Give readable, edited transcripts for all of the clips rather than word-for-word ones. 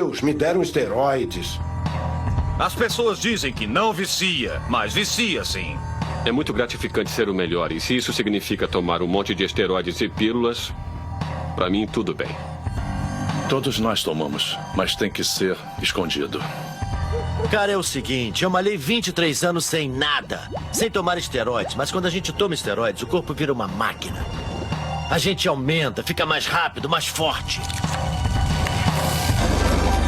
Deus, me deram esteroides. As pessoas dizem que não vicia, mas vicia sim. É muito gratificante ser o melhor. E se isso significa tomar um monte de esteroides e pílulas, pra mim tudo bem. Todos nós tomamos, mas tem que ser escondido. Cara, é o seguinte, eu malhei 23 anos sem nada, sem tomar esteroides, mas quando a gente toma esteroides, o corpo vira uma máquina. A gente aumenta, fica mais rápido, mais forte.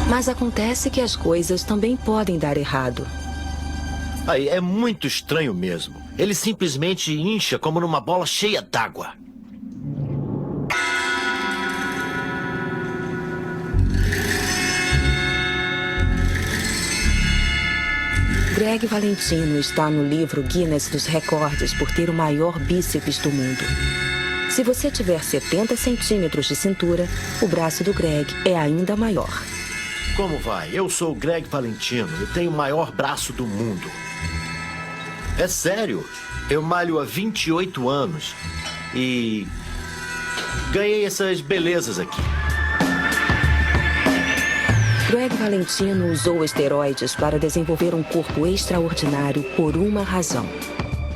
Mas acontece que as coisas também podem dar errado. Aí, é muito estranho mesmo. Ele simplesmente incha como numa bola cheia d'água. Greg Valentino está no livro Guinness dos Recordes por ter o maior bíceps do mundo. Se você tiver 70 centímetros de cintura, o braço do Greg é ainda maior. Como vai? Eu sou o Greg Valentino. Eu tenho o maior braço do mundo. É sério. Eu malho há 28 anos. E ganhei essas belezas aqui. Greg Valentino usou esteroides para desenvolver um corpo extraordinário por uma razão.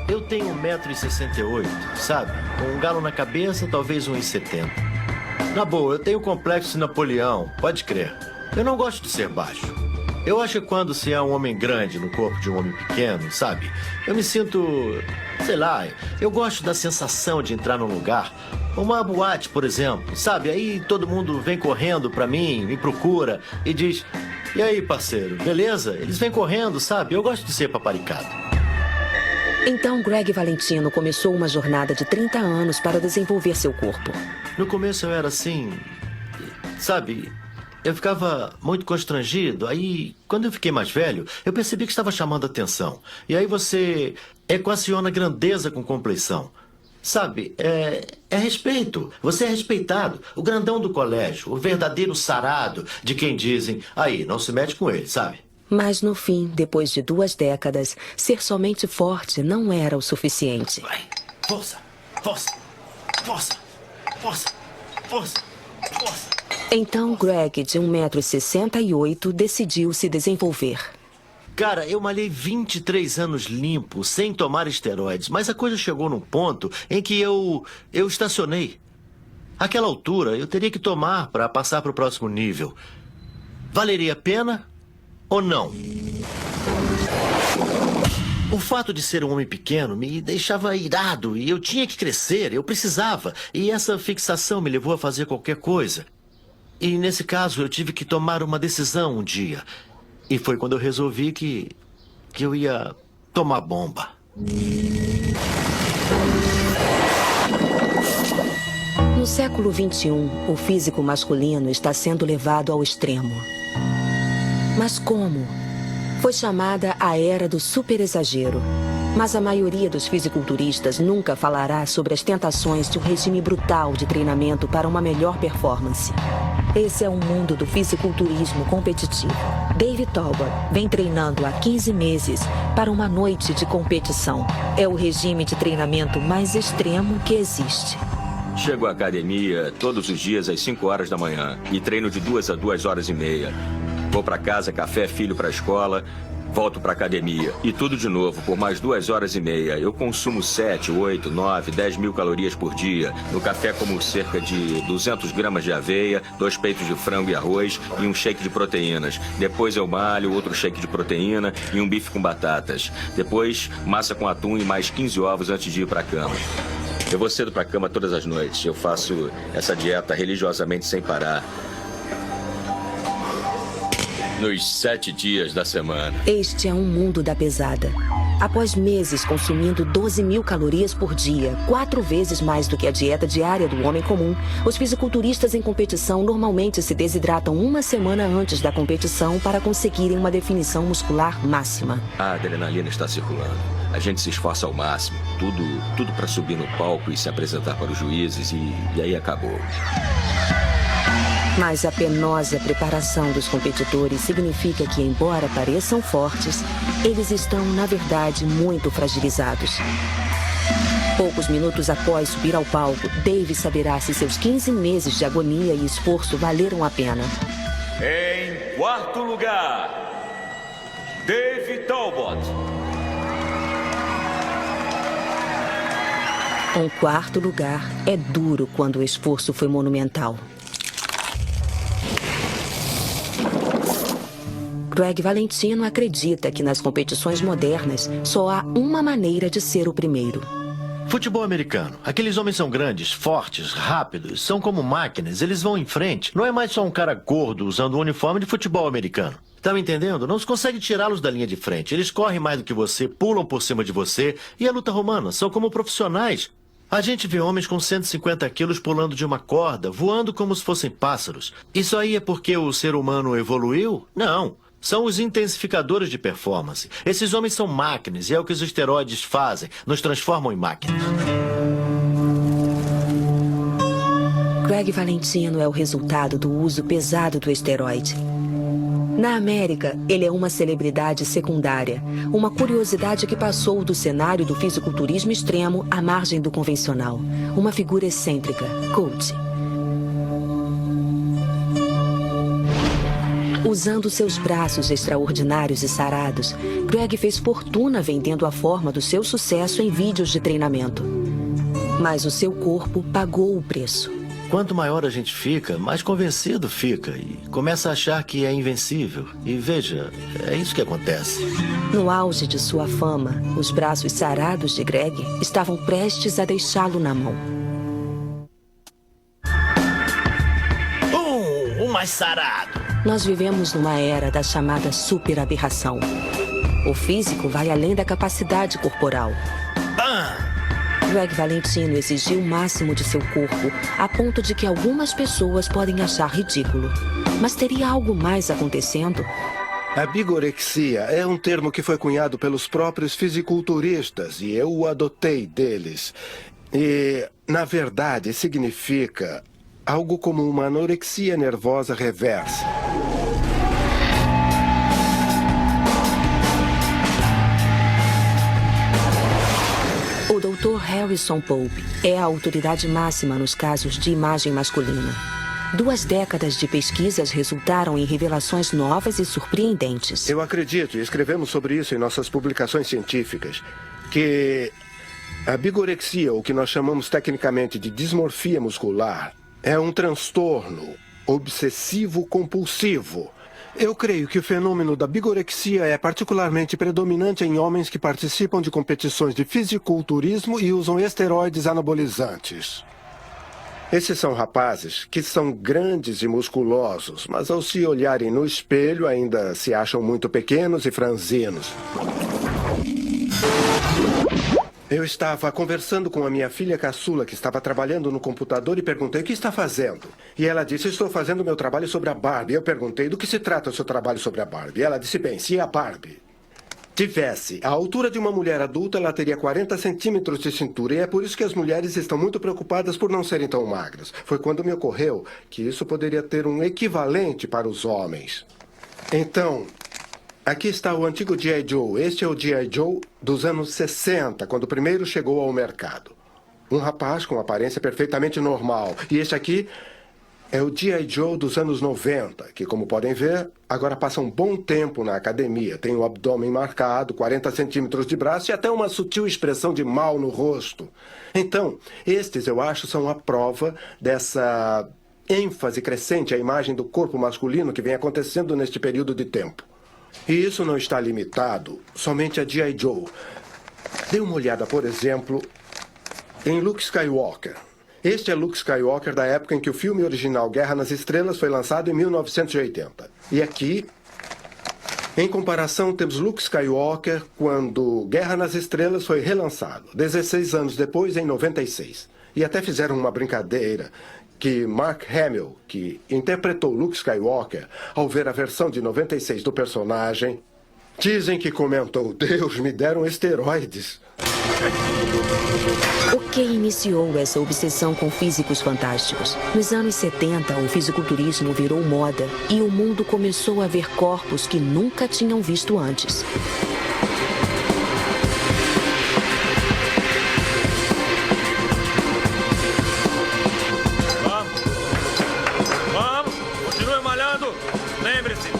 Eu tenho 1,68 m, sabe? Com um galo na cabeça, talvez 1,70 m. Na boa, eu tenho o complexo de Napoleão, pode crer. Eu não gosto de ser baixo. Eu acho que quando se é um homem grande no corpo de um homem pequeno, sabe? Eu me sinto, sei lá, eu gosto da sensação de entrar num lugar. Uma boate, por exemplo, sabe? Aí todo mundo vem correndo pra mim, me procura e diz: e aí, parceiro, beleza? Eles vêm correndo, sabe? Eu gosto de ser paparicado. Então, Greg Valentino começou uma jornada de 30 anos para desenvolver seu corpo. No começo eu era assim, sabe? Eu ficava muito constrangido. Aí, quando eu fiquei mais velho, eu percebi que estava chamando atenção. E aí você equaciona grandeza com compleição. Sabe, é respeito. Você é respeitado. O grandão do colégio, o verdadeiro sarado de quem dizem: aí, não se mete com ele, sabe? Mas no fim, depois de 2 décadas, ser somente forte não era o suficiente. Vai, força, força, força, força, força, força. Então Greg, de 1,68 m, decidiu se desenvolver. Cara, eu malhei 23 anos limpo, sem tomar esteroides, mas a coisa chegou num ponto em que eu estacionei. Àquela altura, eu teria que tomar para passar para o próximo nível. Valeria a pena ou não? O fato de ser um homem pequeno me deixava irado e eu tinha que crescer, eu precisava. E essa fixação me levou a fazer qualquer coisa. E nesse caso, eu tive que tomar uma decisão um dia. E foi quando eu resolvi que eu ia tomar bomba. No século XXI, o físico masculino está sendo levado ao extremo. Mas como? Foi chamada a era do superexagero. Mas a maioria dos fisiculturistas nunca falará sobre as tentações de um regime brutal de treinamento para uma melhor performance. Esse é o mundo do fisiculturismo competitivo. David Talbot vem treinando há 15 meses para uma noite de competição. É o regime de treinamento mais extremo que existe. Chego à academia todos os dias às 5 horas da manhã e treino de 2 a 2 horas e meia. Vou para casa, café, filho para a escola, volto para a academia. E tudo de novo, por mais 2 horas e meia. Eu consumo 7, 8, 9, 10 mil calorias por dia. No café como cerca de 200 gramas de aveia, 2 peitos de frango e arroz e um shake de proteínas. Depois eu malho, outro shake de proteína e um bife com batatas. Depois, massa com atum e mais 15 ovos antes de ir para a cama. Eu vou cedo para a cama todas as noites. Eu faço essa dieta religiosamente sem parar. Nos 7 dias da semana. Este é um mundo da pesada. Após meses consumindo 12 mil calorias por dia, 4 vezes mais do que a dieta diária do homem comum, os fisiculturistas em competição normalmente se desidratam uma semana antes da competição para conseguirem uma definição muscular máxima. A adrenalina está circulando. A gente se esforça ao máximo. Tudo para subir no palco e se apresentar para os juízes e aí acabou. Mas a penosa preparação dos competidores significa que, embora pareçam fortes, eles estão, na verdade, muito fragilizados. Poucos minutos após subir ao palco, Dave saberá se seus 15 meses de agonia e esforço valeram a pena. Em quarto lugar, Dave Talbot. Um quarto lugar é duro quando o esforço foi monumental. Greg Valentino acredita que nas competições modernas só há uma maneira de ser o primeiro. Futebol americano. Aqueles homens são grandes, fortes, rápidos, são como máquinas, eles vão em frente. Não é mais só um cara gordo usando um uniforme de futebol americano. Tá me entendendo? Não se consegue tirá-los da linha de frente. Eles correm mais do que você, pulam por cima de você. E a luta romana, são como profissionais. A gente vê homens com 150 quilos pulando de uma corda, voando como se fossem pássaros. Isso aí é porque o ser humano evoluiu? Não. São os intensificadores de performance. Esses homens são máquinas e é o que os esteroides fazem. Nos transformam em máquinas. Greg Valentino é o resultado do uso pesado do esteroide. Na América, ele é uma celebridade secundária, uma curiosidade que passou do cenário do fisiculturismo extremo à margem do convencional. Uma figura excêntrica, cult. Usando seus braços extraordinários e sarados, Greg fez fortuna vendendo a forma do seu sucesso em vídeos de treinamento. Mas o seu corpo pagou o preço. Quanto maior a gente fica, mais convencido fica e começa a achar que é invencível. E veja, é isso que acontece. No auge de sua fama, os braços sarados de Greg estavam prestes a deixá-lo na mão. O mais sarado! Nós vivemos numa era da chamada superaberração. O físico vai além da capacidade corporal. Greg Valentino exigiu o máximo de seu corpo, a ponto de que algumas pessoas podem achar ridículo. Mas teria algo mais acontecendo? A bigorexia é um termo que foi cunhado pelos próprios fisiculturistas e eu o adotei deles. E, na verdade, significa algo como uma anorexia nervosa reversa. O Dr. Harrison Pope é a autoridade máxima nos casos de imagem masculina. 2 décadas de pesquisas resultaram em revelações novas e surpreendentes. Eu acredito, e escrevemos sobre isso em nossas publicações científicas, que a bigorexia, o que nós chamamos tecnicamente de dismorfia muscular, é um transtorno obsessivo-compulsivo. Eu creio que o fenômeno da bigorexia é particularmente predominante em homens que participam de competições de fisiculturismo e usam esteroides anabolizantes. Esses são rapazes que são grandes e musculosos, mas ao se olharem no espelho ainda se acham muito pequenos e franzinos. Eu estava conversando com a minha filha caçula, que estava trabalhando no computador, e perguntei: o que está fazendo? E ela disse: estou fazendo meu trabalho sobre a Barbie. Eu perguntei: do que se trata o seu trabalho sobre a Barbie? E ela disse: bem, se a Barbie tivesse a altura de uma mulher adulta, ela teria 40 centímetros de cintura. E é por isso que as mulheres estão muito preocupadas por não serem tão magras. Foi quando me ocorreu que isso poderia ter um equivalente para os homens. Então, aqui está o antigo G.I. Joe. Este é o G.I. Joe dos anos 60, quando o primeiro chegou ao mercado. Um rapaz com aparência perfeitamente normal. E este aqui é o G.I. Joe dos anos 90, que, como podem ver, agora passa um bom tempo na academia. Tem o abdômen marcado, 40 centímetros de braço e até uma sutil expressão de mal no rosto. Então, estes, eu acho, são a prova dessa ênfase crescente à imagem do corpo masculino que vem acontecendo neste período de tempo. E isso não está limitado somente a G.I. Joe. Dê uma olhada, por exemplo, em Luke Skywalker. Este é Luke Skywalker da época em que o filme original Guerra nas Estrelas foi lançado em 1980. E aqui, em comparação, temos Luke Skywalker quando Guerra nas Estrelas foi relançado, 16 anos depois, em 96. E até fizeram uma brincadeira que Mark Hamill, que interpretou Luke Skywalker, ao ver a versão de 96 do personagem, dizem que comentou: Deus, me deram esteroides. O que iniciou essa obsessão com físicos fantásticos? Nos anos 70, o fisiculturismo virou moda e o mundo começou a ver corpos que nunca tinham visto antes.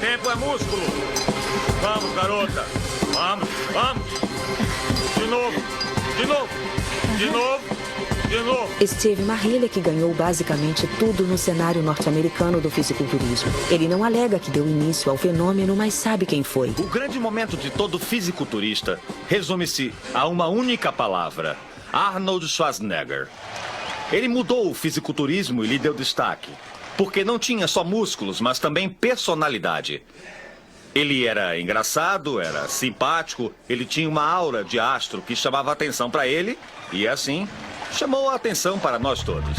tempo é músculo. Vamos, garota. Vamos, vamos. De novo, de novo, de novo. De novo. Steve Marilha que ganhou basicamente tudo no cenário norte-americano do fisiculturismo. Ele não alega que deu início ao fenômeno, mas sabe quem foi. O grande momento de todo fisiculturista resume-se a uma única palavra: Arnold Schwarzenegger. Ele mudou o fisiculturismo e lhe deu destaque, porque não tinha só músculos, mas também personalidade. Ele era engraçado, era simpático, ele tinha uma aura de astro que chamava a atenção para ele e, assim, chamou a atenção para nós todos.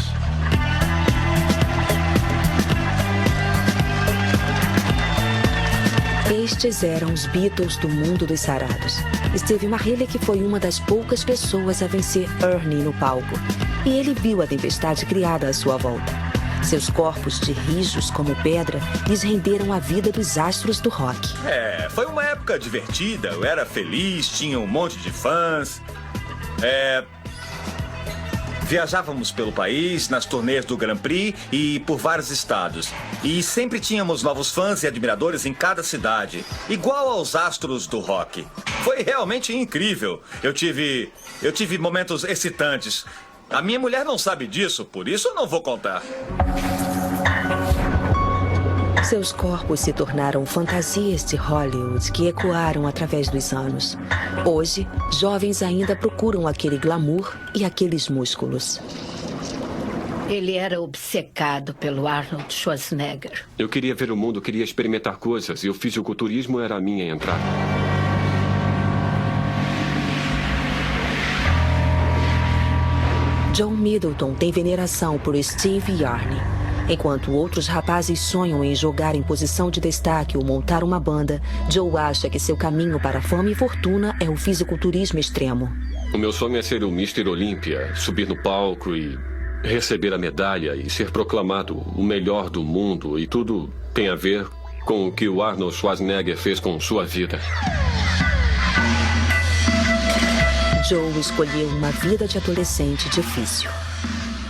Estes eram os Beatles do mundo dos sarados. Steve Marilha que foi uma das poucas pessoas a vencer Ernie no palco. E ele viu a tempestade criada à sua volta. Seus corpos de rijos como pedra lhes renderam a vida dos astros do rock. Foi uma época divertida, eu era feliz, tinha um monte de fãs. Viajávamos pelo país, nas turnês do Grand Prix e por vários estados. E sempre tínhamos novos fãs e admiradores em cada cidade, igual aos astros do rock. Foi realmente incrível. Eu tive momentos excitantes. A minha mulher não sabe disso, por isso eu não vou contar. Seus corpos se tornaram fantasias de Hollywood que ecoaram através dos anos. Hoje, jovens ainda procuram aquele glamour e aqueles músculos. Ele era obcecado pelo Arnold Schwarzenegger. Eu queria ver o mundo, queria experimentar coisas e o fisiculturismo era a minha entrada. John Middleton tem veneração por Steve e Arnie. Enquanto outros rapazes sonham em jogar em posição de destaque ou montar uma banda, Joe acha que seu caminho para fama e fortuna é o fisiculturismo extremo. O meu sonho é ser o Mr. Olímpia, subir no palco e receber a medalha e ser proclamado o melhor do mundo. E tudo tem a ver com o que o Arnold Schwarzenegger fez com sua vida. Joe escolheu uma vida de adolescente difícil.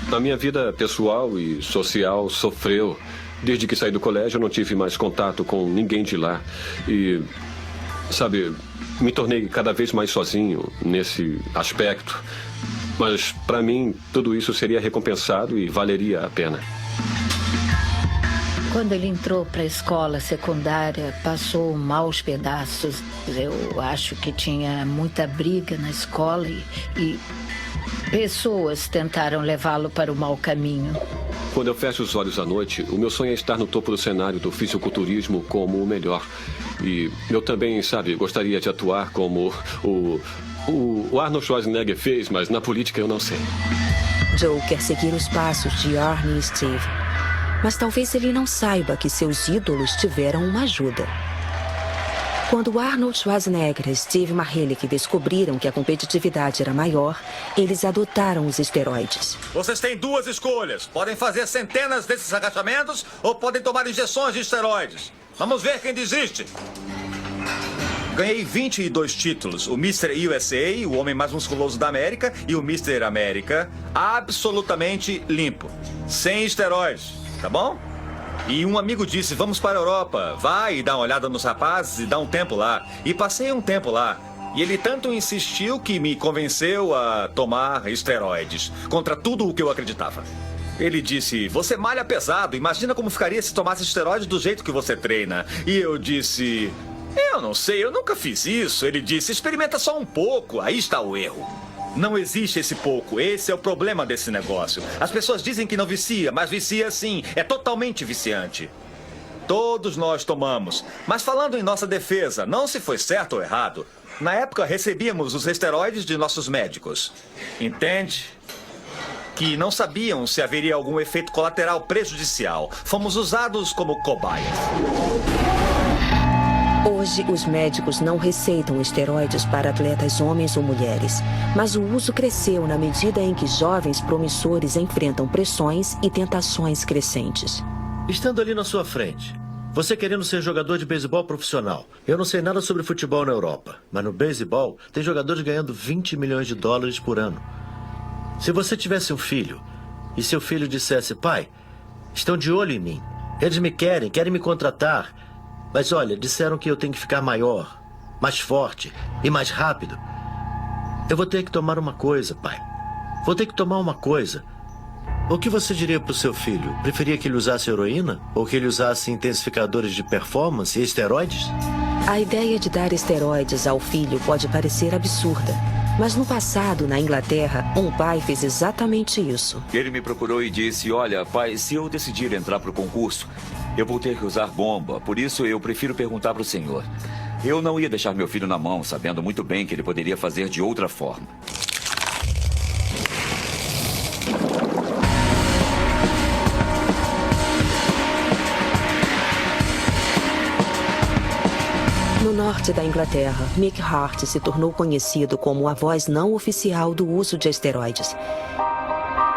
A minha vida pessoal e social sofreu. Desde que saí do colégio, eu não tive mais contato com ninguém de lá. E, sabe, me tornei cada vez mais sozinho nesse aspecto. Mas, para mim, tudo isso seria recompensado e valeria a pena. Quando ele entrou para a escola secundária, passou maus pedaços. Eu acho que tinha muita briga na escola e pessoas tentaram levá-lo para o mau caminho. Quando eu fecho os olhos à noite, o meu sonho é estar no topo do cenário do fisiculturismo como o melhor. E eu também, sabe, gostaria de atuar como o Arnold Schwarzenegger fez, mas na política eu não sei. Joe quer seguir os passos de Arnie e Steve. Mas talvez ele não saiba que seus ídolos tiveram uma ajuda. Quando Arnold Schwarzenegger e Steve Marillick descobriram que a competitividade era maior, eles adotaram os esteroides. Vocês têm duas escolhas. Podem fazer centenas desses agachamentos ou podem tomar injeções de esteroides. Vamos ver quem desiste. Ganhei 22 títulos. O Mr. USA, o homem mais musculoso da América, e o Mr. América, absolutamente limpo. Sem esteroides. Tá bom? E um amigo disse, vamos para a Europa. Vai e dá uma olhada nos rapazes e dá um tempo lá. E passei um tempo lá. E ele tanto insistiu que me convenceu a tomar esteroides. Contra tudo o que eu acreditava. Ele disse, você malha pesado. Imagina como ficaria se tomasse esteroides do jeito que você treina. E eu disse, eu não sei, eu nunca fiz isso. Ele disse, experimenta só um pouco. Aí está o erro. Não existe esse pouco. Esse é o problema desse negócio. As pessoas dizem que não vicia, mas vicia sim. É totalmente viciante. Todos nós tomamos. Mas falando em nossa defesa, não se foi certo ou errado. Na época, recebíamos os esteroides de nossos médicos. Entende? Que não sabiam se haveria algum efeito colateral prejudicial. Fomos usados como cobaias. Hoje, os médicos não receitam esteroides para atletas homens ou mulheres, mas o uso cresceu na medida em que jovens promissores enfrentam pressões e tentações crescentes. Estando ali na sua frente, você querendo ser jogador de beisebol profissional. Eu não sei nada sobre futebol na Europa, mas no beisebol tem jogadores ganhando 20 milhões de dólares por ano. Se você tivesse um filho e seu filho dissesse, pai, estão de olho em mim, eles me querem me contratar, Mas olha, disseram que eu tenho que ficar maior, mais forte e mais rápido. Eu vou ter que tomar uma coisa, pai. Vou ter que tomar uma coisa. O que você diria pro seu filho? Preferia que ele usasse heroína? Ou que ele usasse intensificadores de performance e esteroides? A ideia de dar esteroides ao filho pode parecer absurda. Mas no passado, na Inglaterra, um pai fez exatamente isso. Ele me procurou e disse, olha, pai, se eu decidir entrar pro concurso, eu vou ter que usar bomba. Por isso, eu prefiro perguntar pro senhor. Eu não ia deixar meu filho na mão, sabendo muito bem que ele poderia fazer de outra forma. No norte da Inglaterra, Mick Hart se tornou conhecido como a voz não oficial do uso de esteroides.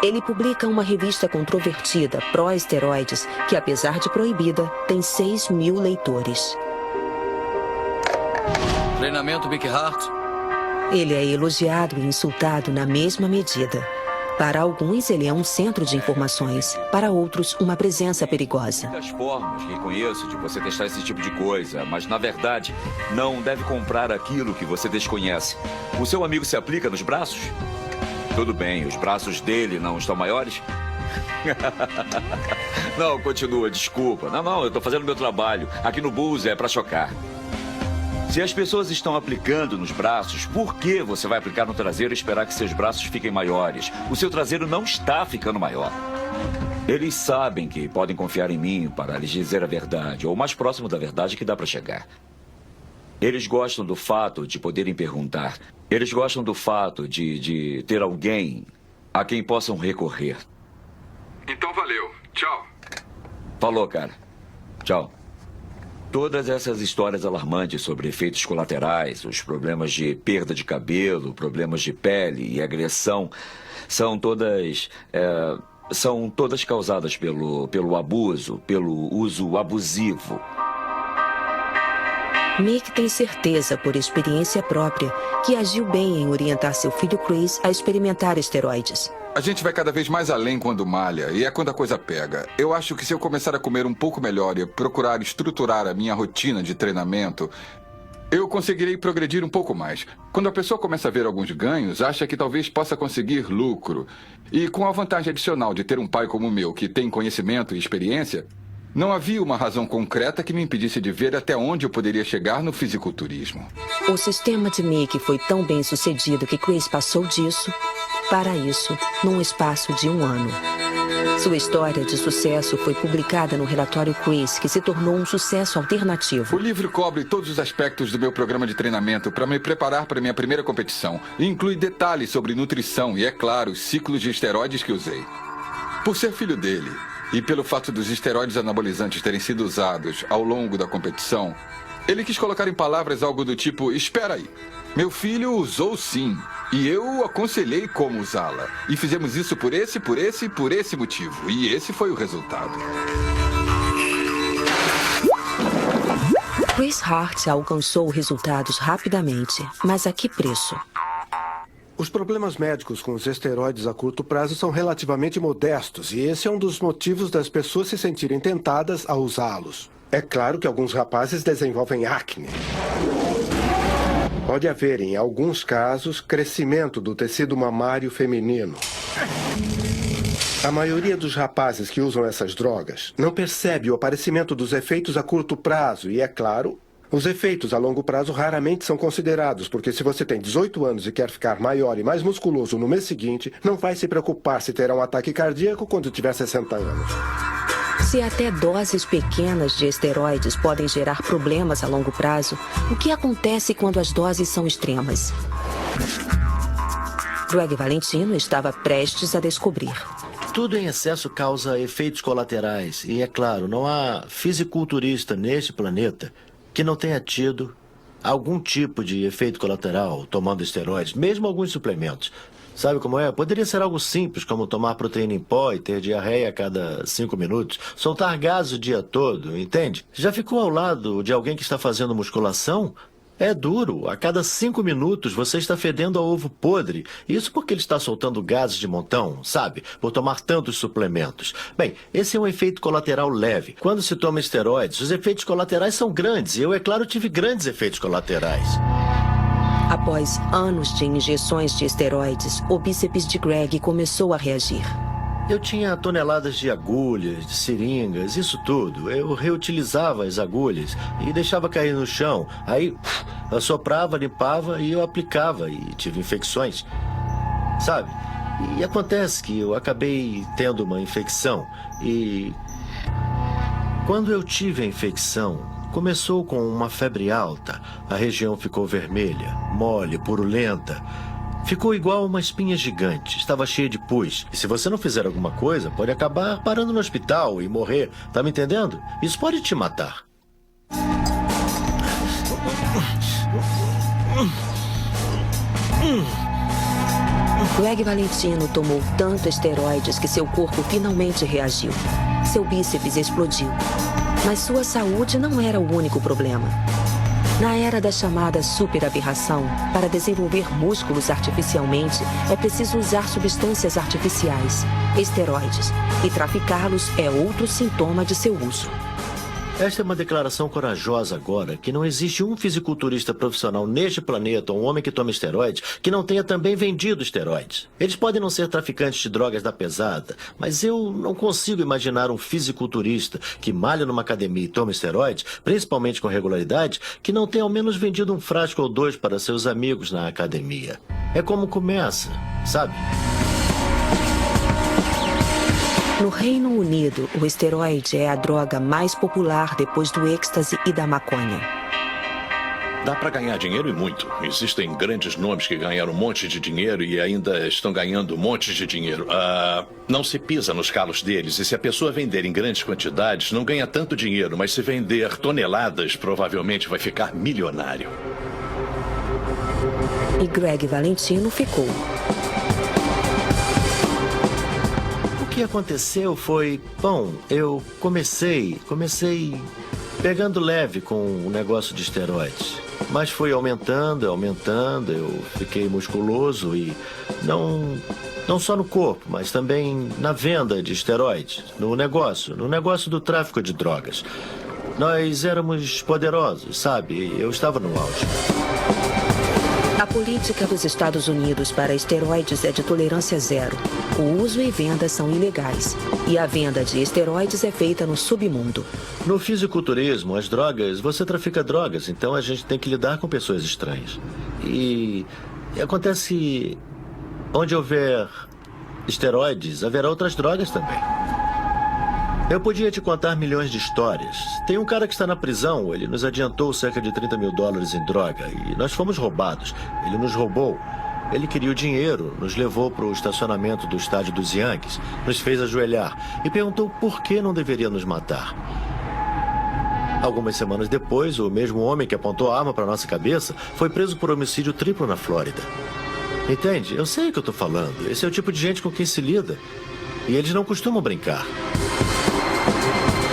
Ele publica uma revista controvertida pró-esteroides que, apesar de proibida, tem 6.000 leitores. Treinamento Mick Hart. Ele é elogiado e insultado na mesma medida. Para alguns, ele é um centro de informações. Para outros, uma presença perigosa. Muitas formas que conheço de você testar esse tipo de coisa, mas na verdade, não deve comprar aquilo que você desconhece. O seu amigo se aplica nos braços? Tudo bem, os braços dele não estão maiores? Não, continua, desculpa. Não, eu tô fazendo meu trabalho. Aqui no Bulls é pra chocar. Se as pessoas estão aplicando nos braços, por que você vai aplicar no traseiro e esperar que seus braços fiquem maiores? O seu traseiro não está ficando maior. Eles sabem que podem confiar em mim para lhes dizer a verdade, ou o mais próximo da verdade que dá para chegar. Eles gostam do fato de poderem perguntar. Eles gostam do fato de ter alguém a quem possam recorrer. Então valeu. Tchau. Falou, cara. Tchau. Todas essas histórias alarmantes sobre efeitos colaterais, os problemas de perda de cabelo, problemas de pele e agressão, são todas causadas pelo abuso, pelo uso abusivo. Mick tem certeza, por experiência própria, que agiu bem em orientar seu filho Chris a experimentar esteroides. A gente vai cada vez mais além quando malha, e é quando a coisa pega. Eu acho que se eu começar a comer um pouco melhor e procurar estruturar a minha rotina de treinamento, eu conseguirei progredir um pouco mais. Quando a pessoa começa a ver alguns ganhos, acha que talvez possa conseguir lucro. E com a vantagem adicional de ter um pai como o meu, que tem conhecimento e experiência, não havia uma razão concreta que me impedisse de ver até onde eu poderia chegar no fisiculturismo. O sistema de Mick foi tão bem sucedido que Chris passou disso para isso num espaço de 1 ano. Sua história de sucesso foi publicada no relatório Chris, que se tornou um sucesso alternativo. O livro cobre todos os aspectos do meu programa de treinamento para me preparar para minha primeira competição. E inclui detalhes sobre nutrição e, é claro, os ciclos de esteroides que usei. Por ser filho dele e pelo fato dos esteroides anabolizantes terem sido usados ao longo da competição, ele quis colocar em palavras algo do tipo, espera aí, meu filho usou sim, e eu o aconselhei como usá-la. E fizemos isso por esse motivo. E esse foi o resultado. Chris Hart alcançou resultados rapidamente, mas a que preço? Os problemas médicos com os esteroides a curto prazo são relativamente modestos, e esse é um dos motivos das pessoas se sentirem tentadas a usá-los. É claro que alguns rapazes desenvolvem acne. Pode haver, em alguns casos, crescimento do tecido mamário feminino. A maioria dos rapazes que usam essas drogas não percebe o aparecimento dos efeitos a curto prazo e, é claro, os efeitos a longo prazo raramente são considerados, porque se você tem 18 anos e quer ficar maior e mais musculoso no mês seguinte, não vai se preocupar se terá um ataque cardíaco quando tiver 60 anos. Se até doses pequenas de esteroides podem gerar problemas a longo prazo, o que acontece quando as doses são extremas? Greg Valentino estava prestes a descobrir. Tudo em excesso causa efeitos colaterais. E, é claro, não há fisiculturista neste planeta que não tenha tido algum tipo de efeito colateral tomando esteroides, mesmo alguns suplementos. Sabe como é? Poderia ser algo simples, como tomar proteína em pó e ter diarreia a cada 5 minutos, soltar gases o dia todo, entende? Já ficou ao lado de alguém que está fazendo musculação É duro. A cada 5 minutos você está fedendo a ovo podre. Isso porque ele está soltando gases de montão, sabe? Por tomar tantos suplementos. Bem, esse é um efeito colateral leve. Quando se toma esteroides, os efeitos colaterais são grandes. E eu, é claro, tive grandes efeitos colaterais. Após anos de injeções de esteroides, o bíceps de Greg começou a reagir. Eu tinha toneladas de agulhas, de seringas, isso tudo. Eu reutilizava as agulhas e deixava cair no chão. Aí, assoprava, limpava e eu aplicava e tive infecções. Sabe? E acontece que eu acabei tendo uma infecção e... Quando eu tive a infecção, começou com uma febre alta. A região ficou vermelha, mole, purulenta. Ficou igual uma espinha gigante. Estava cheia de pus. E se você não fizer alguma coisa, pode acabar parando no hospital e morrer. Tá me entendendo? Isso pode te matar. Greg Valentino tomou tanto esteroides que seu corpo finalmente reagiu. Seu bíceps explodiu. Mas sua saúde não era o único problema. Na era da chamada superaberração, para desenvolver músculos artificialmente, é preciso usar substâncias artificiais, esteroides, e traficá-los é outro sintoma de seu uso. Esta é uma declaração corajosa agora, que não existe um fisiculturista profissional neste planeta, um homem que toma esteroides, que não tenha também vendido esteroides. Eles podem não ser traficantes de drogas da pesada, mas eu não consigo imaginar um fisiculturista que malha numa academia e toma esteroides, principalmente com regularidade, que não tenha ao menos vendido um frasco ou dois para seus amigos na academia. É como começa, sabe? No Reino Unido, o esteroide é a droga mais popular depois do êxtase e da maconha. Dá para ganhar dinheiro e muito. Existem grandes nomes que ganharam um monte de dinheiro e ainda estão ganhando um monte de dinheiro. Não se pisa nos calos deles. E se a pessoa vender em grandes quantidades, não ganha tanto dinheiro. Mas se vender toneladas, provavelmente vai ficar milionário. E Greg Valentino ficou. O que aconteceu foi... Bom, eu comecei pegando leve com o negócio de esteroides. Mas foi aumentando, eu fiquei musculoso e não só no corpo, mas também na venda de esteroides, no negócio do tráfico de drogas. Nós éramos poderosos, sabe? Eu estava no auge. A política dos Estados Unidos para esteroides é de tolerância zero. O uso e venda são ilegais. E a venda de esteroides é feita no submundo. No fisiculturismo, as drogas, você trafica drogas, então a gente tem que lidar com pessoas estranhas. E acontece, onde houver esteroides, haverá outras drogas também. Eu podia te contar milhões de histórias. Tem um cara que está na prisão, ele nos adiantou cerca de $30 mil em droga e nós fomos roubados. Ele nos roubou. Ele queria o dinheiro, nos levou para o estacionamento do estádio dos Yankees, nos fez ajoelhar e perguntou por que não deveria nos matar. Algumas semanas depois, o mesmo homem que apontou a arma para nossa cabeça foi preso por homicídio triplo na Flórida. Entende? Eu sei o que eu estou falando. Esse é o tipo de gente com quem se lida. E eles não costumam brincar.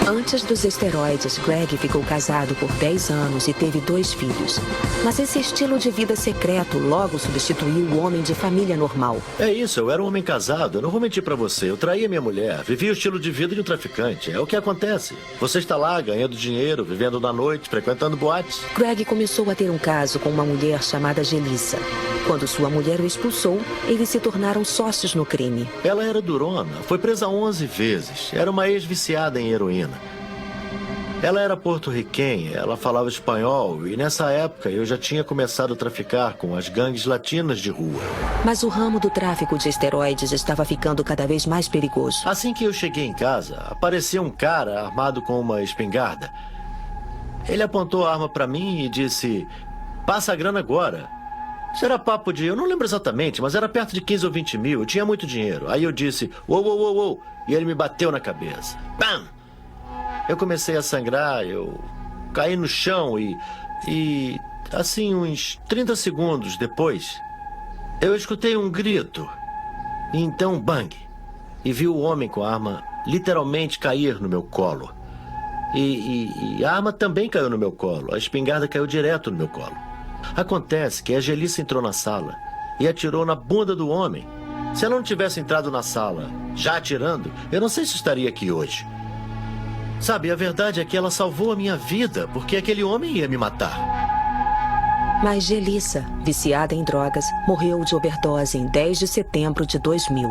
Antes dos esteroides, Greg ficou casado por 10 anos e teve 2 filhos. Mas esse estilo de vida secreto logo substituiu o homem de família normal. É isso, eu era um homem casado. Eu não vou mentir pra você. Eu traía minha mulher. Vivia o estilo de vida de um traficante. É o que acontece. Você está lá, ganhando dinheiro, vivendo na noite, frequentando boates. Greg começou a ter um caso com uma mulher chamada Gelissa. Quando sua mulher o expulsou, eles se tornaram sócios no crime. Ela era durona. Foi presa 11 vezes. Era uma ex-viciada em heroína. Ela era porto-riquenha, ela falava espanhol e nessa época eu já tinha começado a traficar com as gangues latinas de rua. Mas o ramo do tráfico de esteroides estava ficando cada vez mais perigoso. Assim que eu cheguei em casa, apareceu um cara armado com uma espingarda. Ele apontou a arma para mim e disse, passa a grana agora. Isso era papo de, eu não lembro exatamente, mas era perto de 15 ou 20 mil, eu tinha muito dinheiro. Aí eu disse, uou, e ele me bateu na cabeça. Pam! Eu comecei a sangrar, eu caí no chão e assim, uns 30 segundos depois, eu escutei um grito. E então, bang! E vi o homem com a arma literalmente cair no meu colo. E a arma também caiu no meu colo. A espingarda caiu direto no meu colo. Acontece que a Gelissa entrou na sala e atirou na bunda do homem. Se ela não tivesse entrado na sala já atirando, eu não sei se estaria aqui hoje. Sabe, a verdade é que ela salvou a minha vida, porque aquele homem ia me matar. Mas Gelissa, viciada em drogas, morreu de overdose em 10 de setembro de 2000.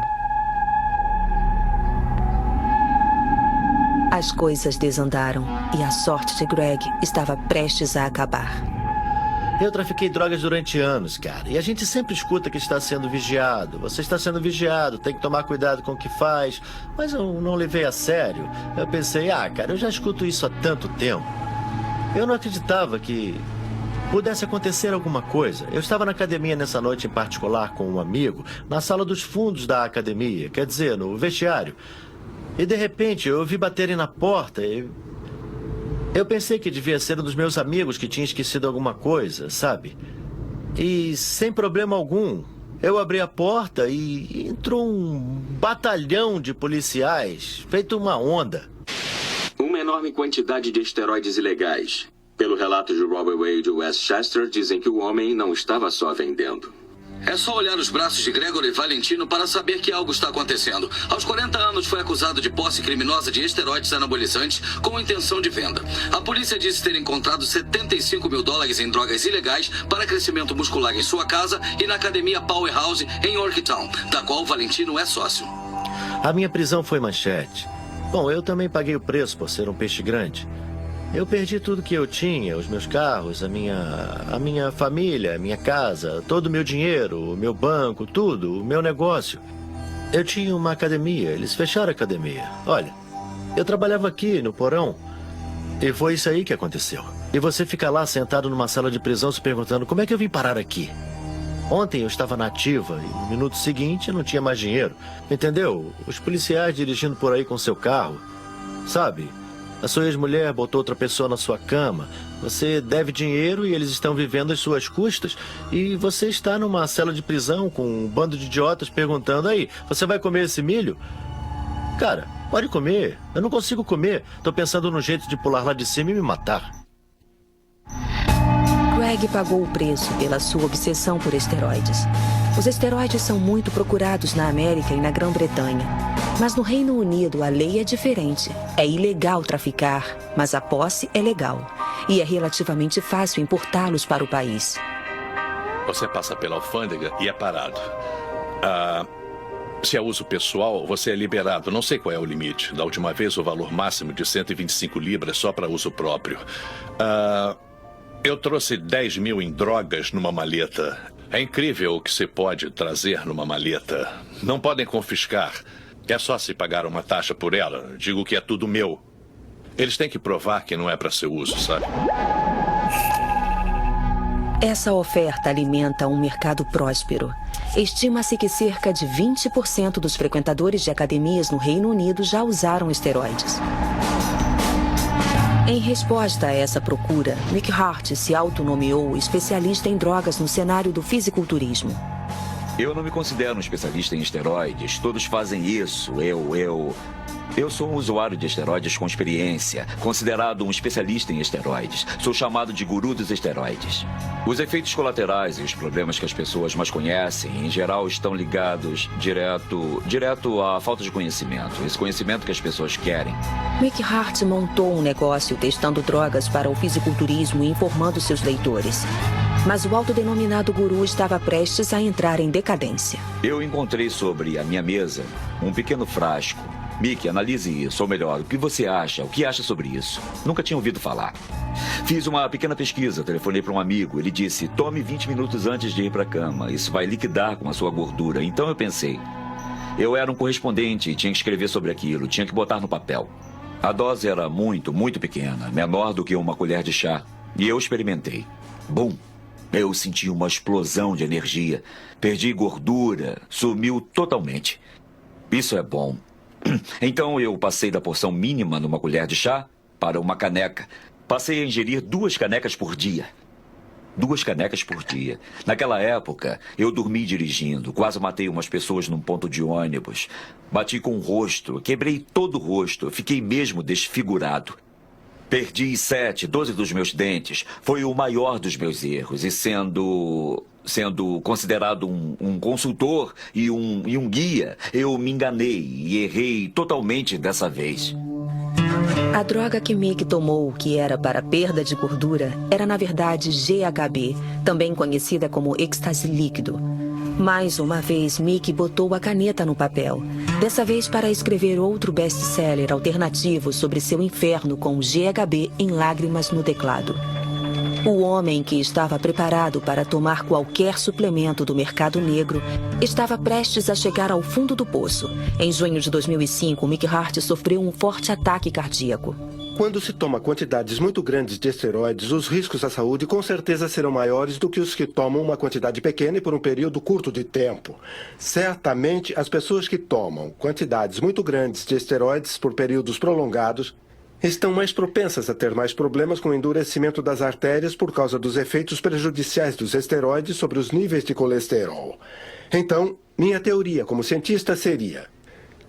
As coisas desandaram e a sorte de Greg estava prestes a acabar. Eu trafiquei drogas durante anos, cara. E a gente sempre escuta que está sendo vigiado. Você está sendo vigiado, tem que tomar cuidado com o que faz. Mas eu não levei a sério. Eu pensei, cara, eu já escuto isso há tanto tempo. Eu não acreditava que pudesse acontecer alguma coisa. Eu estava na academia nessa noite em particular com um amigo, na sala dos fundos da academia, quer dizer, no vestiário. E de repente eu ouvi baterem na porta e eu pensei que devia ser um dos meus amigos que tinha esquecido alguma coisa, sabe? E sem problema algum, eu abri a porta e entrou um batalhão de policiais, feito uma onda. Uma enorme quantidade de esteroides ilegais. Pelo relato de Robert Wade e Westchester, dizem que o homem não estava só vendendo. É só olhar os braços de Gregory Valentino para saber que algo está acontecendo. Aos 40 anos foi acusado de posse criminosa de esteroides anabolizantes com intenção de venda. A polícia disse ter encontrado $75 mil em drogas ilegais para crescimento muscular em sua casa e na academia Powerhouse em Yorktown, da qual Valentino é sócio. A minha prisão foi manchete. Bom, eu também paguei o preço por ser um peixe grande. Eu perdi tudo que eu tinha, os meus carros, a minha família, a minha casa, todo o meu dinheiro, o meu banco, tudo, o meu negócio. Eu tinha uma academia, eles fecharam a academia. Olha, eu trabalhava aqui no porão e foi isso aí que aconteceu. E você fica lá sentado numa sala de prisão se perguntando como é que eu vim parar aqui? Ontem eu estava na ativa e no minuto seguinte não tinha mais dinheiro. Entendeu? Os policiais dirigindo por aí com seu carro, sabe? A sua ex-mulher botou outra pessoa na sua cama. Você deve dinheiro e eles estão vivendo às suas custas. E você está numa cela de prisão com um bando de idiotas perguntando: aí, você vai comer esse milho? Cara, pode comer. Eu não consigo comer. Tô pensando num jeito de pular lá de cima e me matar. Greg pagou o preço pela sua obsessão por esteroides. Os esteroides são muito procurados na América e na Grã-Bretanha. Mas no Reino Unido a lei é diferente. É ilegal traficar, mas a posse é legal. E é relativamente fácil importá-los para o país. Você passa pela alfândega e é parado. Se é uso pessoal, você é liberado. Não sei qual é o limite. Da última vez, o valor máximo de 125 libras só para uso próprio. Eu trouxe 10 mil em drogas numa maleta. É incrível o que se pode trazer numa maleta. Não podem confiscar. É só se pagar uma taxa por ela. Digo que é tudo meu. Eles têm que provar que não é para seu uso, sabe? Essa oferta alimenta um mercado próspero. Estima-se que cerca de 20% dos frequentadores de academias no Reino Unido já usaram esteroides. Em resposta a essa procura, Mick Hart se autonomeou especialista em drogas no cenário do fisiculturismo. Eu não me considero um especialista em esteroides. Todos fazem isso. Eu sou um usuário de esteroides com experiência, considerado um especialista em esteroides. Sou chamado de guru dos esteroides. Os efeitos colaterais e os problemas que as pessoas mais conhecem, em geral, estão ligados direto à falta de conhecimento. Esse conhecimento que as pessoas querem. Mick Hart montou um negócio testando drogas para o fisiculturismo e informando seus leitores. Mas o autodenominado guru estava prestes a entrar em decadência. Eu encontrei sobre a minha mesa um pequeno frasco. Mick, analise isso, ou melhor, o que você acha? O que acha sobre isso? Nunca tinha ouvido falar. Fiz uma pequena pesquisa, telefonei para um amigo. Ele disse, tome 20 minutos antes de ir para a cama. Isso vai liquidar com a sua gordura. Então eu pensei, eu era um correspondente e tinha que escrever sobre aquilo, tinha que botar no papel. A dose era muito, muito pequena, menor do que uma colher de chá. E eu experimentei. Bum! Eu senti uma explosão de energia. Perdi gordura, sumiu totalmente. Isso é bom. Então eu passei da porção mínima numa colher de chá para uma caneca. Passei a ingerir 2 canecas por dia. 2 canecas por dia. Naquela época, eu dormi dirigindo. Quase matei umas pessoas num ponto de ônibus. Bati com o rosto, quebrei todo o rosto. Fiquei mesmo desfigurado. Perdi 12 dos meus dentes. Foi o maior dos meus erros. E sendo considerado um consultor e um guia, eu me enganei e errei totalmente dessa vez. A droga que Mick tomou, que era para perda de gordura, era na verdade GHB, também conhecida como êxtase líquido. Mais uma vez, Mick botou a caneta no papel, dessa vez para escrever outro best-seller alternativo sobre seu inferno com o GHB em lágrimas no teclado. O homem que estava preparado para tomar qualquer suplemento do mercado negro estava prestes a chegar ao fundo do poço. Em junho de 2005, Mick Hart sofreu um forte ataque cardíaco. Quando se toma quantidades muito grandes de esteroides, os riscos à saúde com certeza serão maiores do que os que tomam uma quantidade pequena e por um período curto de tempo. Certamente, as pessoas que tomam quantidades muito grandes de esteroides por períodos prolongados estão mais propensas a ter mais problemas com o endurecimento das artérias por causa dos efeitos prejudiciais dos esteroides sobre os níveis de colesterol. Então, minha teoria como cientista seria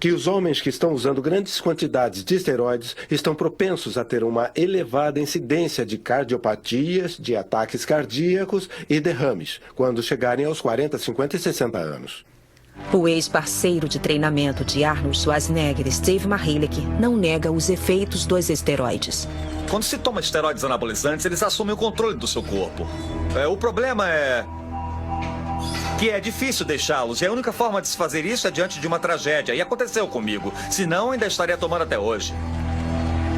que os homens que estão usando grandes quantidades de esteroides estão propensos a ter uma elevada incidência de cardiopatias, de ataques cardíacos e derrames, quando chegarem aos 40, 50 e 60 anos. O ex-parceiro de treinamento de Arnold Schwarzenegger, Steve Mahalik, não nega os efeitos dos esteroides. Quando se toma esteroides anabolizantes, eles assumem o controle do seu corpo. O problema é que é difícil deixá-los, e a única forma de se fazer isso é diante de uma tragédia. E aconteceu comigo, senão ainda estaria tomando até hoje.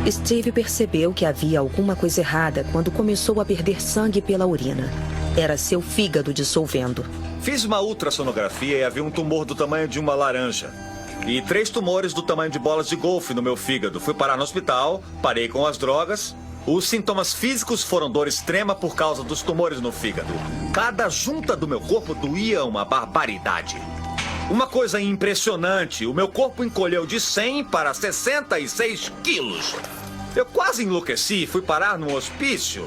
Steve percebeu que havia alguma coisa errada quando começou a perder sangue pela urina. Era seu fígado dissolvendo. Fiz uma ultrassonografia e havia um tumor do tamanho de uma laranja. E 3 tumores do tamanho de bolas de golfe no meu fígado. Fui parar no hospital, parei com as drogas. Os sintomas físicos foram dor extrema por causa dos tumores no fígado. Cada junta do meu corpo doía uma barbaridade. Uma coisa impressionante, o meu corpo encolheu de 100 para 66 quilos. Eu quase enlouqueci e fui parar num hospício.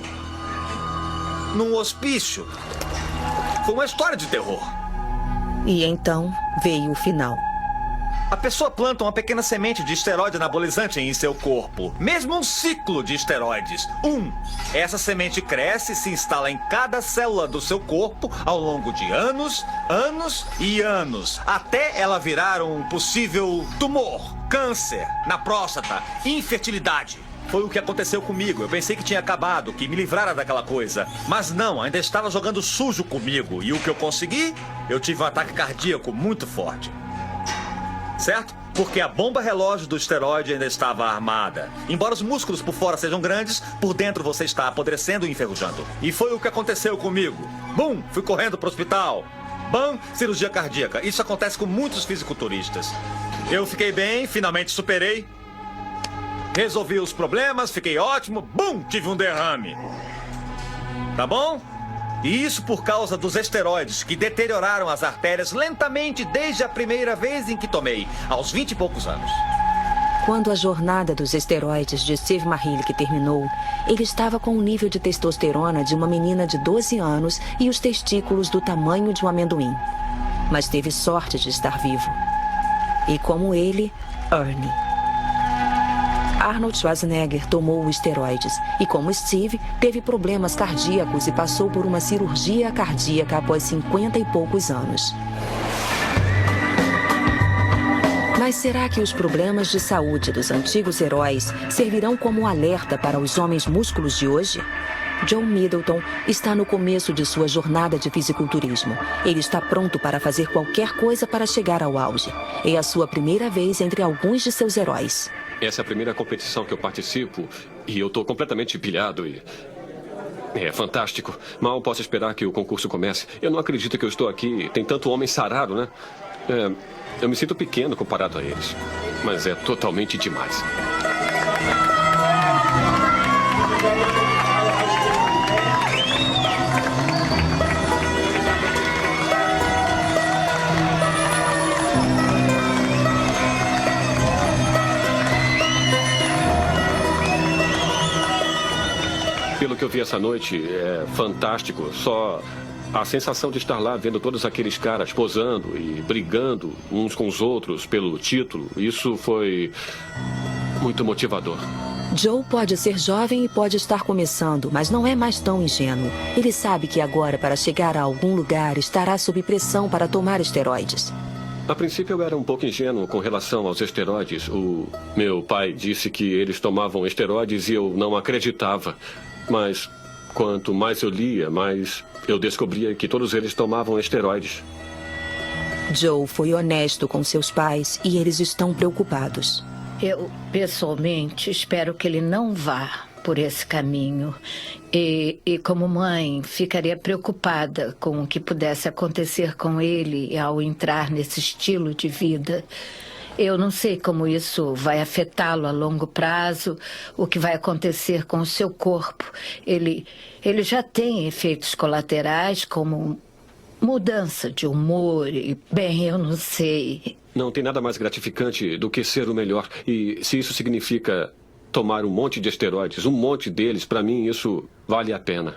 Foi uma história de terror. E então veio o final. A pessoa planta uma pequena semente de esteroide anabolizante em seu corpo. Mesmo um ciclo de esteroides. Essa semente cresce e se instala em cada célula do seu corpo ao longo de anos, anos e anos. Até ela virar um possível tumor, câncer na próstata, infertilidade. Foi o que aconteceu comigo. Eu pensei que tinha acabado, que me livrara daquela coisa. Mas não, ainda estava jogando sujo comigo. E o que eu consegui? Eu tive um ataque cardíaco muito forte. Certo? Porque a bomba relógio do esteroide ainda estava armada. Embora os músculos por fora sejam grandes, por dentro você está apodrecendo e enferrujando. E foi o que aconteceu comigo. Bum! Fui correndo para o hospital. Bam! Cirurgia cardíaca. Isso acontece com muitos fisiculturistas. Eu fiquei bem, finalmente superei. Resolvi os problemas, fiquei ótimo. Bum! Tive um derrame. Tá bom? E isso por causa dos esteroides, que deterioraram as artérias lentamente desde a primeira vez em que tomei, aos 20 e poucos anos. Quando a jornada dos esteroides de Steve Mahalik terminou, ele estava com o nível de testosterona de uma menina de 12 anos e os testículos do tamanho de um amendoim. Mas teve sorte de estar vivo. E como ele, Ernie. Arnold Schwarzenegger tomou esteroides e, como Steve, teve problemas cardíacos e passou por uma cirurgia cardíaca após 50 e poucos anos. Mas será que os problemas de saúde dos antigos heróis servirão como alerta para os homens músculos de hoje? John Middleton está no começo de sua jornada de fisiculturismo. Ele está pronto para fazer qualquer coisa para chegar ao auge. É a sua primeira vez entre alguns de seus heróis. Essa é a primeira competição que eu participo e eu estou completamente pilhado e... É fantástico. Mal posso esperar que o concurso comece. Eu não acredito que eu estou aqui. Tem tanto homem sarado, né? Eu me sinto pequeno comparado a eles. Mas é totalmente demais. Pelo que eu vi essa noite, é fantástico. Só a sensação de estar lá vendo todos aqueles caras posando e brigando uns com os outros pelo título, isso foi muito motivador. Joe pode ser jovem e pode estar começando, mas não é mais tão ingênuo. Ele sabe que agora, para chegar a algum lugar, estará sob pressão para tomar esteroides. A princípio eu era um pouco ingênuo com relação aos esteroides. O meu pai disse que eles tomavam esteroides e eu não acreditava. Mas quanto mais eu lia, mais eu descobria que todos eles tomavam esteroides. Joe foi honesto com seus pais e eles estão preocupados. Eu, pessoalmente, espero que ele não vá por esse caminho. E como mãe, ficaria preocupada com o que pudesse acontecer com ele ao entrar nesse estilo de vida. Eu não sei como isso vai afetá-lo a longo prazo, o que vai acontecer com o seu corpo. Ele já tem efeitos colaterais como mudança de humor e, bem, eu não sei. Não tem nada mais gratificante do que ser o melhor. E se isso significa tomar um monte de esteroides, um monte deles, para mim isso vale a pena.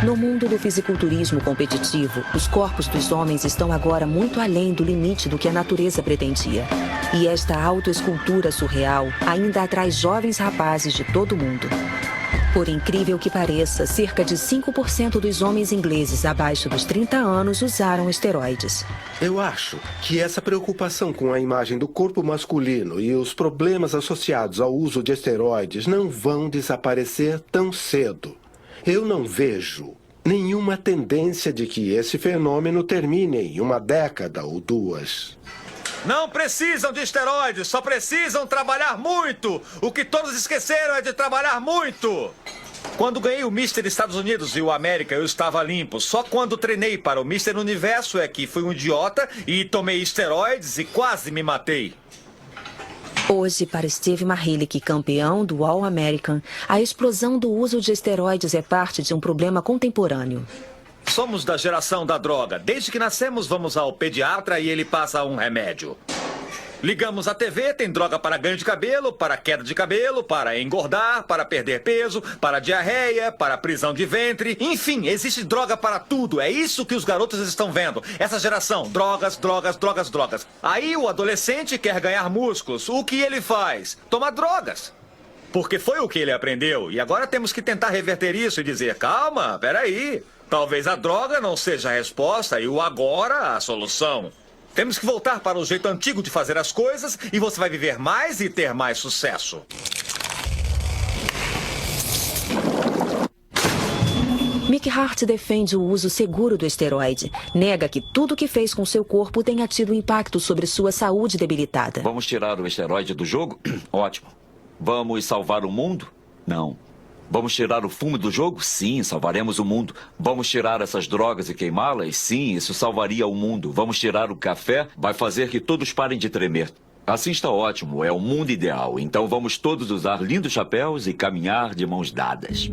No mundo do fisiculturismo competitivo, os corpos dos homens estão agora muito além do limite do que a natureza pretendia. E esta autoescultura surreal ainda atrai jovens rapazes de todo o mundo. Por incrível que pareça, cerca de 5% dos homens ingleses abaixo dos 30 anos usaram esteroides. Eu acho que essa preocupação com a imagem do corpo masculino e os problemas associados ao uso de esteroides não vão desaparecer tão cedo. Eu não vejo nenhuma tendência de que esse fenômeno termine em uma década ou duas. Não precisam de esteroides, só precisam trabalhar muito. O que todos esqueceram é de trabalhar muito. Quando ganhei o Mr. Estados Unidos e o América, eu estava limpo. Só quando treinei para o Mr. Universo é que fui um idiota e tomei esteroides e quase me matei. Hoje, para Steve Mahalik, campeão do All-American, a explosão do uso de esteroides é parte de um problema contemporâneo. Somos da geração da droga. Desde que nascemos, vamos ao pediatra e ele passa um remédio. Ligamos a TV, tem droga para ganho de cabelo, para queda de cabelo, para engordar, para perder peso, para diarreia, para prisão de ventre. Enfim, existe droga para tudo. É isso que os garotos estão vendo. Essa geração, drogas, drogas, drogas, drogas. Aí o adolescente quer ganhar músculos. O que ele faz? Toma drogas. Porque foi o que ele aprendeu. E agora temos que tentar reverter isso e dizer, calma, peraí. Talvez a droga não seja a resposta e o agora a solução. Temos que voltar para o jeito antigo de fazer as coisas e você vai viver mais e ter mais sucesso. Mick Hart defende o uso seguro do esteroide. Nega que tudo que fez com seu corpo tenha tido impacto sobre sua saúde debilitada. Vamos tirar o esteroide do jogo? Ótimo. Vamos salvar o mundo? Não. Vamos tirar o fumo do jogo? Sim, salvaremos o mundo. Vamos tirar essas drogas e queimá-las? Sim, isso salvaria o mundo. Vamos tirar o café? Vai fazer que todos parem de tremer. Assim está ótimo, é o mundo ideal. Então vamos todos usar lindos chapéus e caminhar de mãos dadas.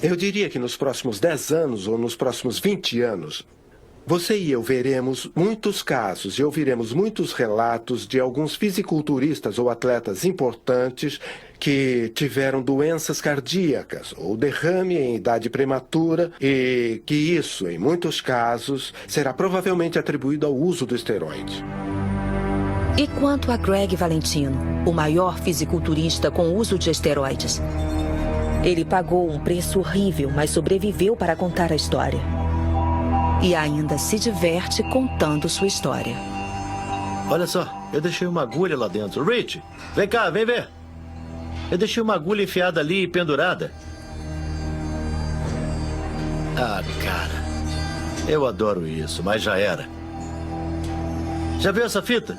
Eu diria que nos próximos 10 anos ou nos próximos 20 anos, você e eu veremos muitos casos e ouviremos muitos relatos de alguns fisiculturistas ou atletas importantes que tiveram doenças cardíacas ou derrame em idade prematura e que isso, em muitos casos, será provavelmente atribuído ao uso do esteroide. E quanto a Greg Valentino, o maior fisiculturista com uso de esteroides? Ele pagou um preço horrível, mas sobreviveu para contar a história. E ainda se diverte contando sua história. Olha só, eu deixei uma agulha lá dentro. Rich, vem cá, vem ver. Eu deixei uma agulha enfiada ali e pendurada. Ah, cara. Eu adoro isso, mas já era. Já viu essa fita?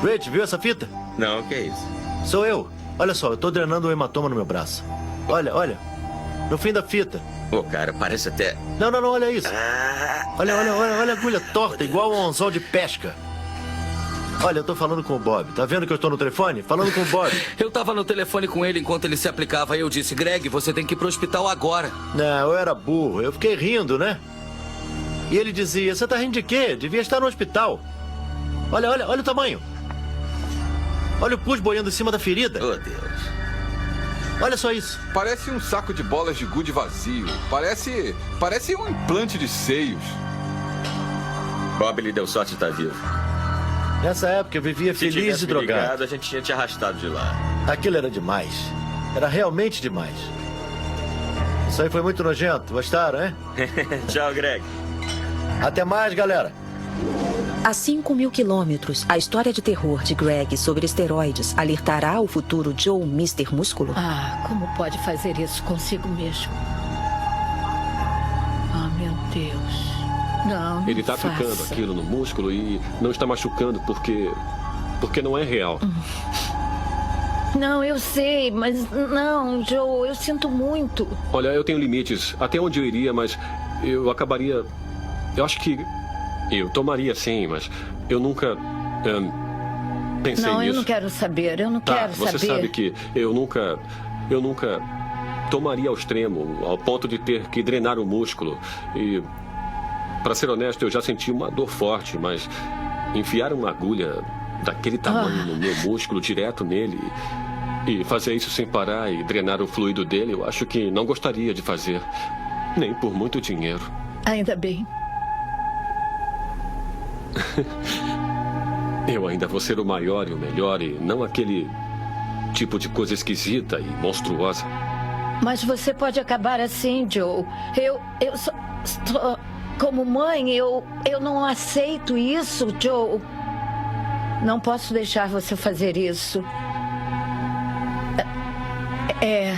Rich, viu essa fita? Não, o que é isso? Sou eu. Olha só, eu tô drenando um hematoma no meu braço. Olha, olha. No fim da fita. Ô, cara, parece até... Não, olha isso. Olha a agulha torta, igual um anzol de pesca. Olha, eu tô falando com o Bob. Tá vendo que eu tô no telefone? Falando com o Bob. Eu tava no telefone com ele enquanto ele se aplicava. Eu disse, Greg, você tem que ir pro hospital agora. Não, eu era burro. Eu fiquei rindo, né? E ele dizia, você tá rindo de quê? Devia estar no hospital. Olha o tamanho. Olha o pus boiando em cima da ferida. Oh, Deus. Olha só isso. Parece um saco de bolas de gude vazio. Parece um implante de seios. Bob lhe deu sorte de estar vivo. Nessa época eu vivia Se feliz tivesse e me drogado. ligado, a gente tinha te arrastado de lá. Aquilo era demais. Era realmente demais. Isso aí foi muito nojento. Gostaram, hein? Tchau, Greg. Até mais, galera. A 5.000 quilômetros, a história de terror de Greg sobre esteroides alertará o futuro Joe Mr. Músculo? Ah, como pode fazer isso consigo mesmo? Ah, meu Deus. Não, Ele está aplicando aquilo no músculo e não está machucando porque não é real. Não, eu sei, mas não, Joe, eu sinto muito. Olha, eu tenho limites até onde eu iria, mas eu acabaria... Eu acho que eu tomaria sim, mas eu nunca pensei Não, nisso. eu não quero saber, eu não quero você saber. sabe que eu nunca tomaria ao extremo, ao ponto de ter que drenar o músculo. E, para ser honesto, eu já senti uma dor forte, mas enfiar uma agulha daquele tamanho no meu músculo, direto nele, e fazer isso sem parar e drenar o fluido dele, eu acho que não gostaria de fazer. Nem por muito dinheiro. Ainda bem. Eu ainda vou ser o maior e o melhor, e não aquele tipo de coisa esquisita e monstruosa. Mas você pode acabar assim, Joe. Eu só... Como mãe, eu não aceito isso, Joe. Não posso deixar você fazer isso. É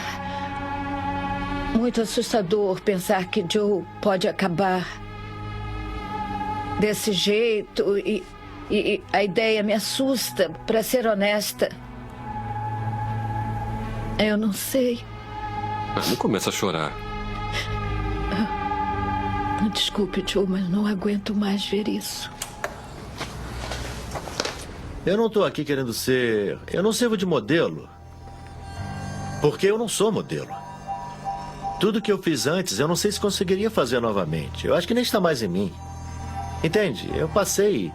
muito assustador pensar que Joe pode acabar desse jeito e a ideia me assusta, para ser honesta. Eu não sei. Não começa a chorar. Desculpe, Joe, mas não aguento mais ver isso. Eu não tô aqui querendo ser... Eu não sirvo de modelo. Porque eu não sou modelo. Tudo que eu fiz antes, eu não sei se conseguiria fazer novamente. Eu acho que nem está mais em mim. Entende? Eu passei,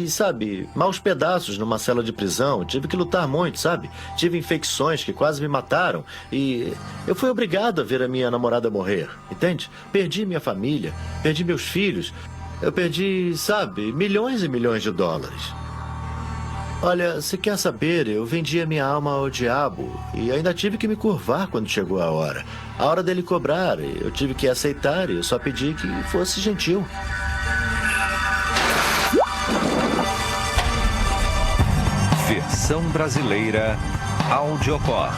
sabe, maus pedaços numa cela de prisão. Tive que lutar muito, sabe? Tive infecções que quase me mataram. E eu fui obrigado a ver a minha namorada morrer. Entende? Perdi minha família, perdi meus filhos. Eu perdi, sabe, milhões e milhões de dólares. Olha, se quer saber, eu vendi a minha alma ao diabo e ainda tive que me curvar quando chegou a hora dele cobrar. Eu tive que aceitar e eu só pedi que fosse gentil. Versão brasileira Audiocor.